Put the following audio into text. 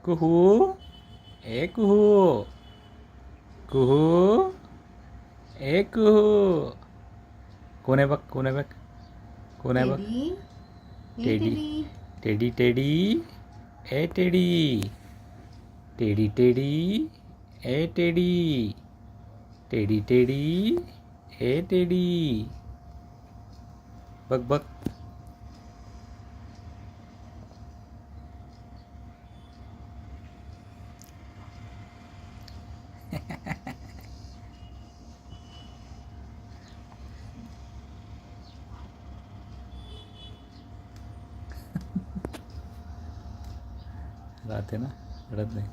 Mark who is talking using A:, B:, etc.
A: कुहू ए कुहू कुहू ए कुहू. कोण आहे बघ, कोण आहे बघ, कोण आहे बघ.
B: टेडी
A: टेडी
B: हे टेडी.
A: टेडी ए टेडी. टेडी टेडी ए टेडी. टेडी टेडी ए टेडी. बघ बघ. राहते ना, रडत नाही.